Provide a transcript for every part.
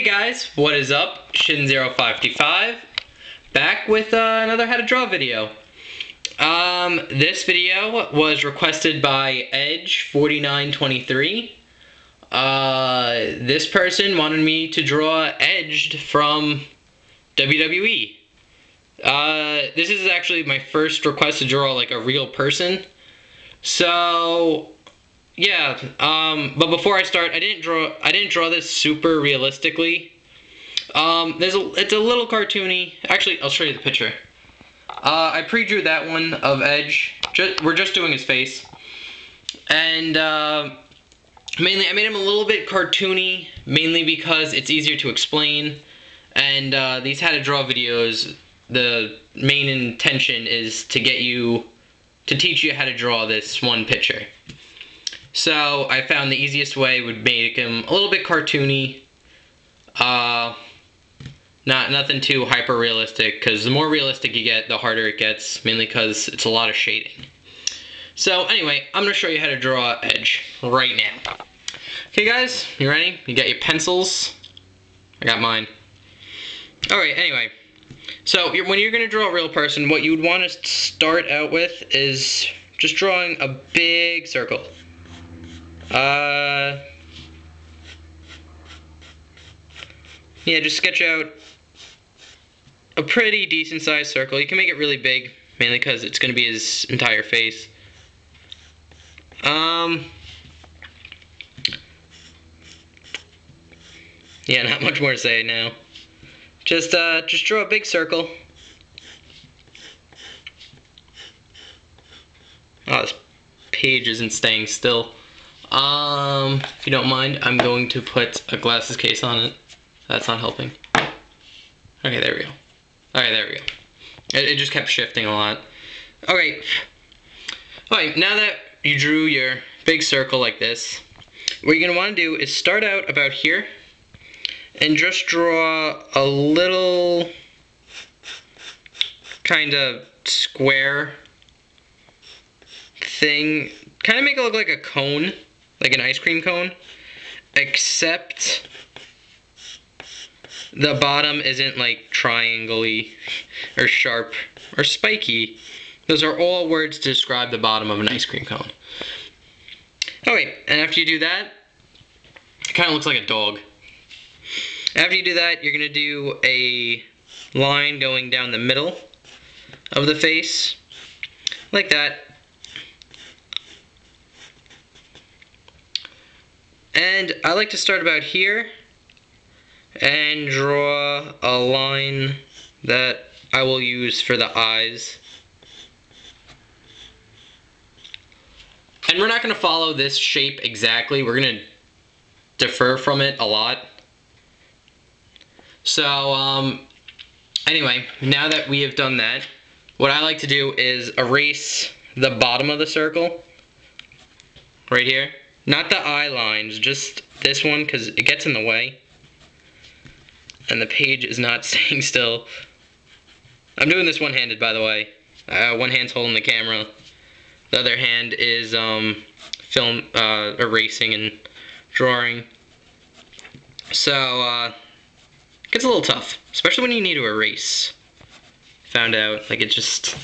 Hey guys, what is up? Shin0555 back with another how to draw video. This video was requested by Edge4923. This person wanted me to draw Edged from WWE. This is actually my first request to draw like a real person. So yeah, but before I start, I didn't draw this super realistically. It's a little cartoony. Actually, I'll show you the picture. I pre-drew that one of Edge. We're just doing his face, and mainly I made him a little bit cartoony, mainly because it's easier to explain. And these how to draw videos, the main intention is to teach you how to draw this one picture. So I found the easiest way would make him a little bit cartoony, nothing too hyper realistic, because the more realistic you get, the harder it gets, mainly because it's a lot of shading. So anyway, I'm going to show you how to draw Edge right now. Okay guys, you ready? You got your pencils? I got mine. Alright, anyway, so when you're going to draw a real person, what you would want to start out with is just drawing a big circle. Yeah, just sketch out a pretty decent sized circle. You can make it really big, mainly because it's going to be his entire face. Yeah, not much more to say now. Just draw a big circle. Oh, this page isn't staying still. If you don't mind, I'm going to put a glasses case on it. That's not helping. Okay, there we go. Alright, there we go. It just kept shifting a lot. Alright. Alright, now that you drew your big circle like this, what you're going to want to do is start out about here and just draw a little kind of square thing. Kind of make it look like a cone, like an ice cream cone, except the bottom isn't like triangle-y or sharp or spiky. Those are all words to describe the bottom of an ice cream cone. Alright, and after you do that, it kind of looks like a dog. After you do that, you're going to do a line going down the middle of the face, like that. And I like to start about here and draw a line that I will use for the eyes. And we're not going to follow this shape exactly. We're going to differ from it a lot. So, anyway, now that we have done that, what I like to do is erase the bottom of the circle right here. Not the eye lines, just this one, because it gets in the way. And the page is not staying still. I'm doing this one-handed, by the way. One hand's holding the camera. The other hand is erasing and drawing. So, it gets a little tough, especially when you need to erase. Found out, like, it's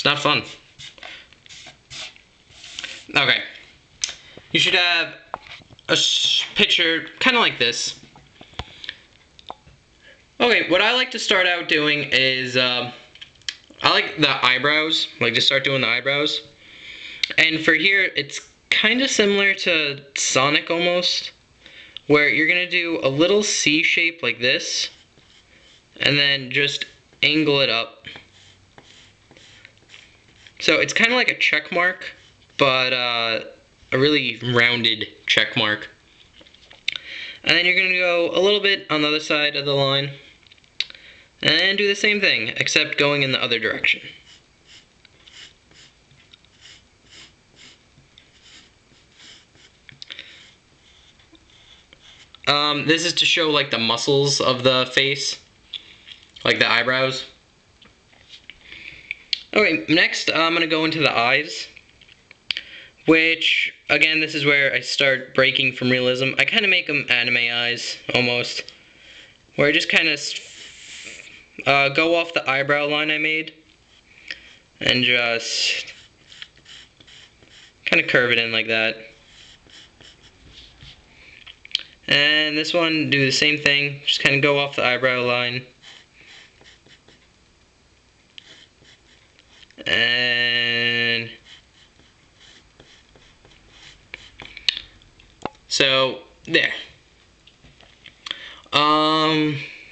not fun. Okay. You should have a picture kind of like this. Okay, what I like to start out doing is, I like the eyebrows, like just start doing the eyebrows. And for here, it's kind of similar to Sonic almost, where you're going to do a little C shape like this, and then just angle it up. So it's kind of like a check mark, but a really rounded check mark. And then you're going to go a little bit on the other side of the line, and do the same thing, except going in the other direction. This is to show like the muscles of the face, like the eyebrows. Okay, next I'm going to go into the eyes. Which, again, this is where I start breaking from realism. I kind of make them anime eyes, almost. where I just kind of go off the eyebrow line I made and just kind of curve it in like that. And this one, do the same thing, just kind of go off the eyebrow line. And so there.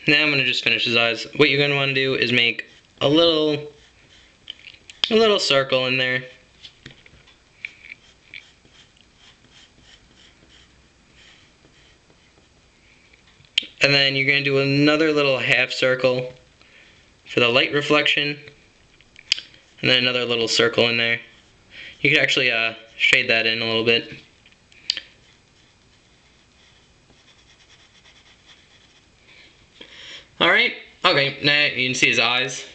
Now I'm gonna just finish his eyes. What you're gonna want to do is make a little circle in there. And then you're gonna do another little half circle for the light reflection. And then another little circle in there. You could actually shade that in a little bit. Alright, okay, now you can see his eyes.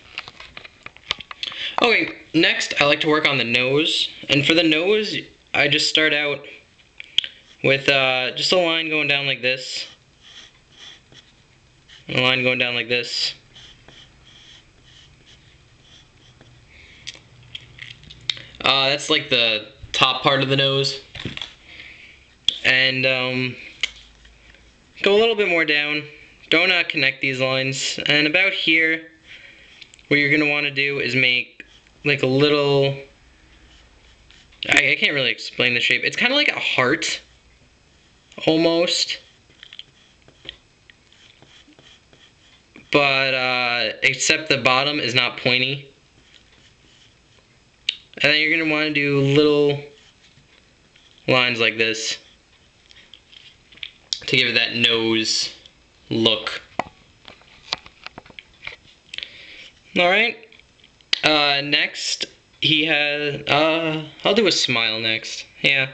Okay, next I like to work on the nose. And for the nose, I just start out with just a line going down like this. And a line going down like this. That's like the top part of the nose. And go a little bit more down. Don't connect these lines. And about here, what you're going to want to do is make like a little... I can't really explain the shape. It's kind of like a heart, almost. But except the bottom is not pointy. And then you're going to want to do little lines like this to give it that nose look. Alright. Next, he has... I'll do a smile next. Yeah.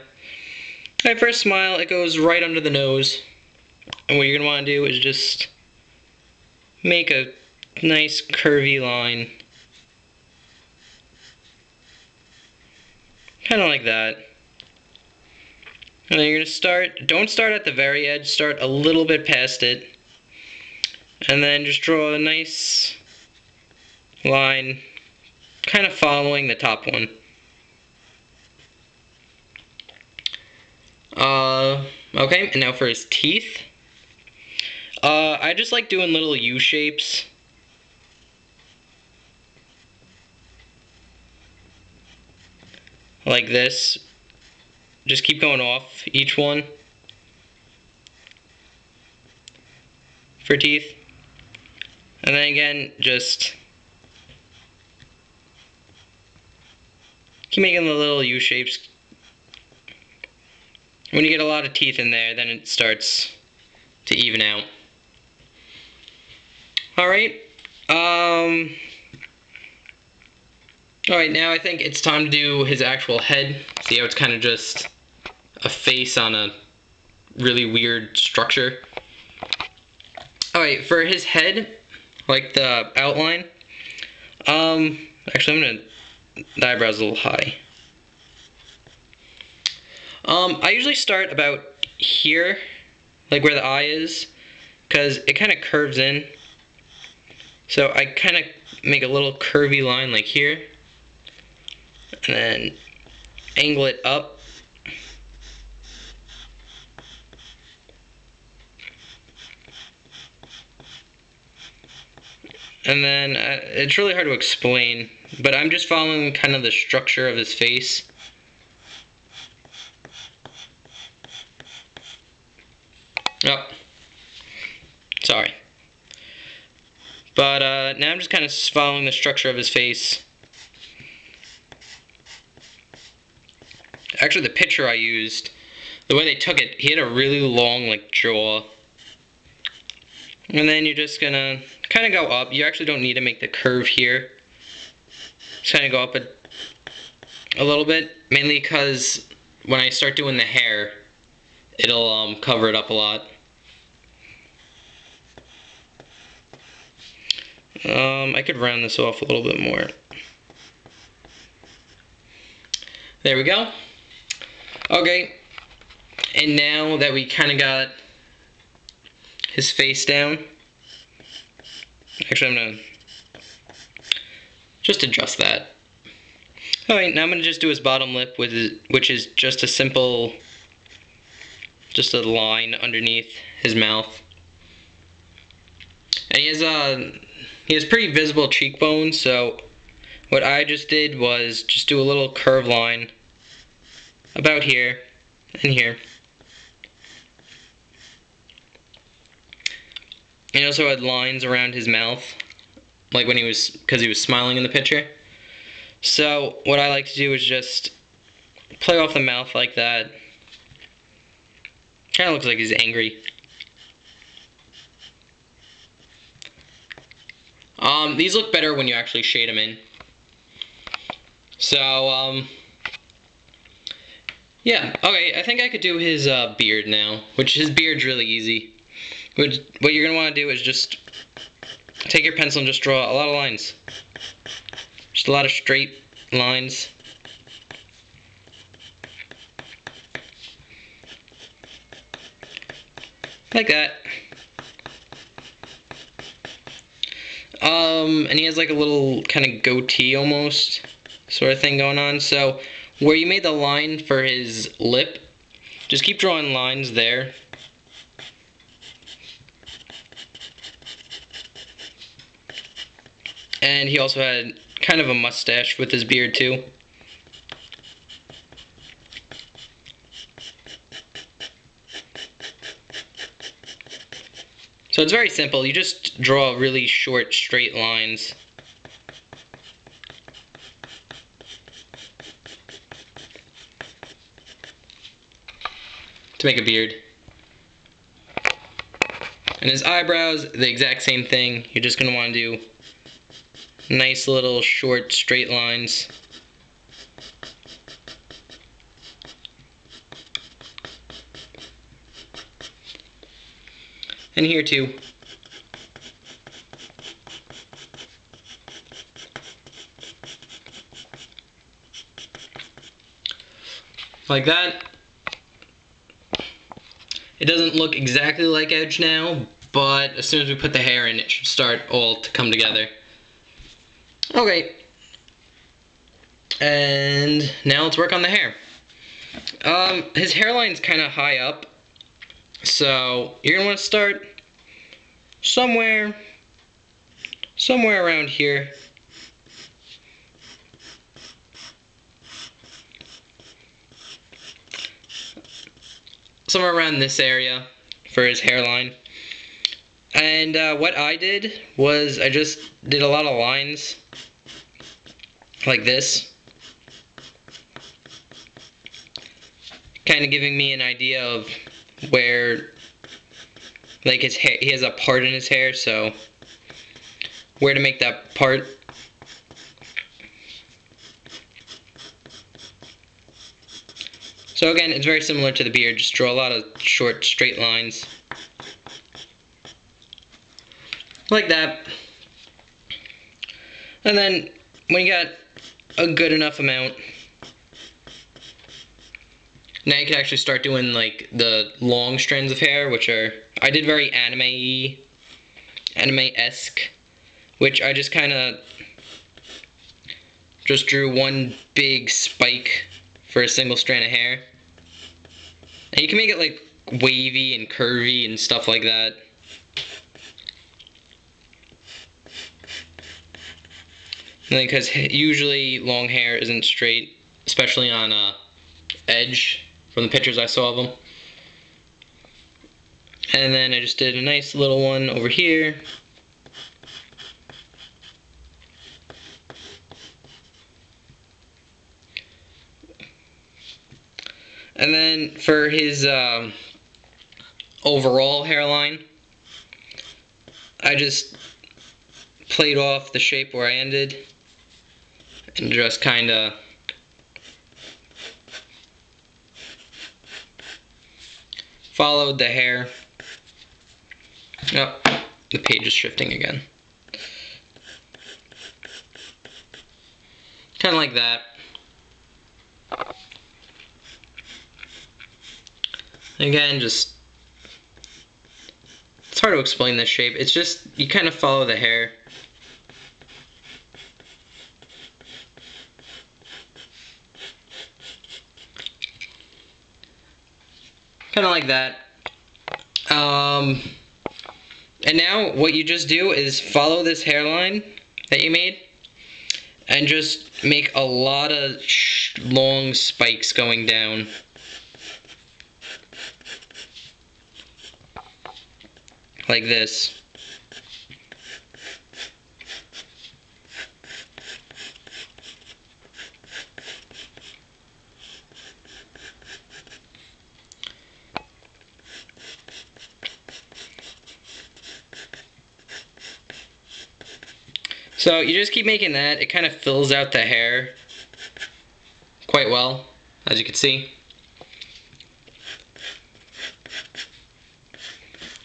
Alright, for a smile, it goes right under the nose. And what you're going to want to do is just make a nice curvy line. Kind of like that. And then you're going to start, don't start at the very edge, start a little bit past it. And then just draw a nice line, kind of following the top one. Okay, and now for his teeth. I just like doing little U shapes. Like this. Just keep going off each one for teeth. And then again, just keep making the little U shapes. When you get a lot of teeth in there, then it starts to even out. Alright. Alright, now I think it's time to do his actual head. See how it's kind of just a face on a really weird structure. Alright, for his head, like the outline, actually the eyebrow's a little high. I usually start about here, like where the eye is, because it kind of curves in. So I kind of make a little curvy line like here, and then angle it up. And then it's really hard to explain, but I'm just following kind of the structure of his face. Oh, sorry. But now I'm just kind of following the structure of his face. Actually, the picture I used, the way they took it, he had a really long, like, jaw. And then you're just gonna kind of go up. You actually don't need to make the curve here. Just kind of go up a little bit, mainly because when I start doing the hair, it'll cover it up a lot. I could round this off a little bit more. There we go. Okay, and now that we kind of got his face down, Actually, I'm gonna just adjust that. Alright, now I'm gonna just do his bottom lip, which is just a simple, just a line underneath his mouth. And he has pretty visible cheekbones, so what I just did was just do a little curved line about here and here. And he also had lines around his mouth, like when because he was smiling in the picture. So what I like to do is just play off the mouth like that. Kind of looks like he's angry. These look better when you actually shade them in. So, yeah, okay, I think I could do his beard now, which his beard's really easy. What you're going to want to do is just take your pencil and just draw a lot of lines. Just a lot of straight lines. Like that. And he has like a little kind of goatee almost sort of thing going on. So where you made the line for his lip, just keep drawing lines there. And he also had kind of a mustache with his beard too. So it's very simple. You just draw really short, straight lines. To make a beard. And his eyebrows, the exact same thing. You're just going to want to do nice little short, straight lines. And here too. Like that. It doesn't look exactly like Edge now, but as soon as we put the hair in, it should start all to come together. Okay. And now let's work on the hair. His hairline's kind of high up, so you're gonna want to start somewhere around here. Somewhere around this area for his hairline. And what I did was I just did a lot of lines like this, kind of giving me an idea of where, like, his hair, he has a part in his hair, so where to make that part. So again, it's very similar to the beard, just draw a lot of short, straight lines. Like that. And then, when you got a good enough amount, now you can actually start doing like the long strands of hair, which are, I did very anime-esque, which I just kind of just drew one big spike for a single strand of hair. And you can make it like wavy and curvy and stuff like that. Because usually long hair isn't straight, especially on Edge, from the pictures I saw of him. And then I just did a nice little one over here. And then for his overall hairline, I just played off the shape where I ended and just kind of followed the hair. Oh, the page is shifting again. Kind of like that. Again, just, it's hard to explain this shape. It's just, you kind of follow the hair. Kind of like that. And now what you just do is follow this hairline that you made and just make a lot of long spikes going down. Like this. So you just keep making that. It kind of fills out the hair quite well, as you can see.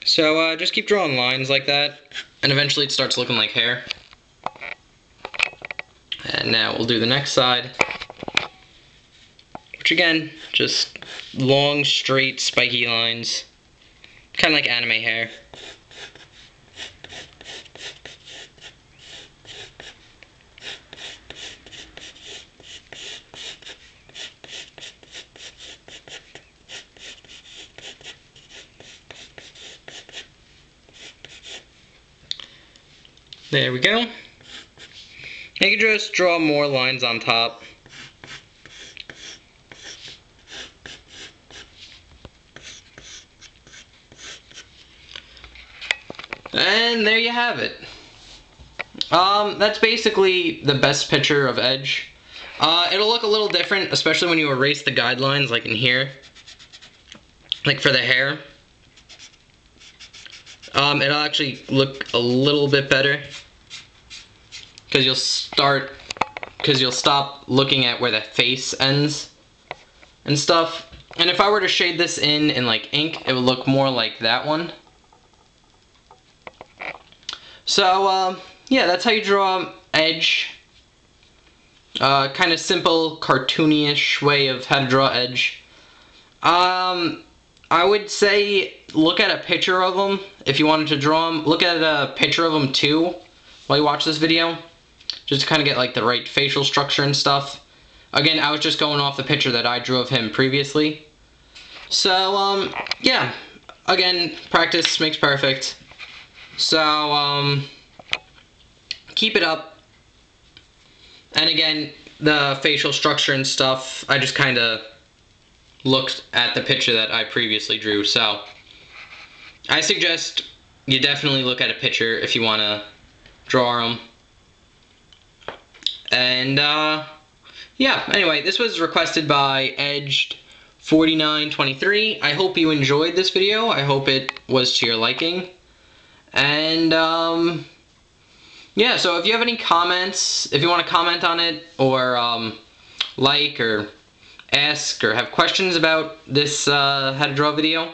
So just keep drawing lines like that, and eventually it starts looking like hair. And now we'll do the next side, which again, just long, straight, spiky lines, kind of like anime hair. There we go. You can just draw more lines on top. And there you have it. That's basically the best picture of Edge. It'll look a little different, especially when you erase the guidelines, like in here. Like for the hair. It'll actually look a little bit better. Because you'll stop looking at where the face ends and stuff. And if I were to shade this in like ink, it would look more like that one. So, yeah, that's how you draw Edge. Kind of simple, cartoony-ish way of how to draw Edge. I would say look at a picture of them if you wanted to draw them. Look at a picture of them too while you watch this video, just to kind of get like the right facial structure and stuff. Again, I was just going off the picture that I drew of him previously. So, yeah, again, practice makes perfect. So, keep it up. And again, the facial structure and stuff, I just kind of looked at the picture that I previously drew. So, I suggest you definitely look at a picture if you want to draw them. And, yeah, anyway, this was requested by Edged4923. I hope you enjoyed this video. I hope it was to your liking. And, yeah, so if you have any comments, if you want to comment on it, or, like, or ask, or have questions about this, how to draw video,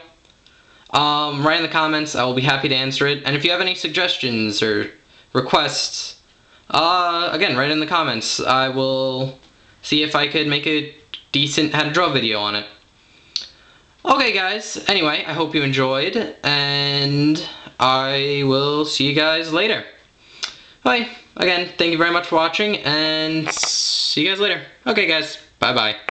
write in the comments. I will be happy to answer it. And if you have any suggestions or requests, again, write in the comments. I will see if I could make a decent how to draw video on it. Okay, guys, anyway, I hope you enjoyed, and I will see you guys later. Bye. Again, thank you very much for watching, and see you guys later. Okay, guys, bye-bye.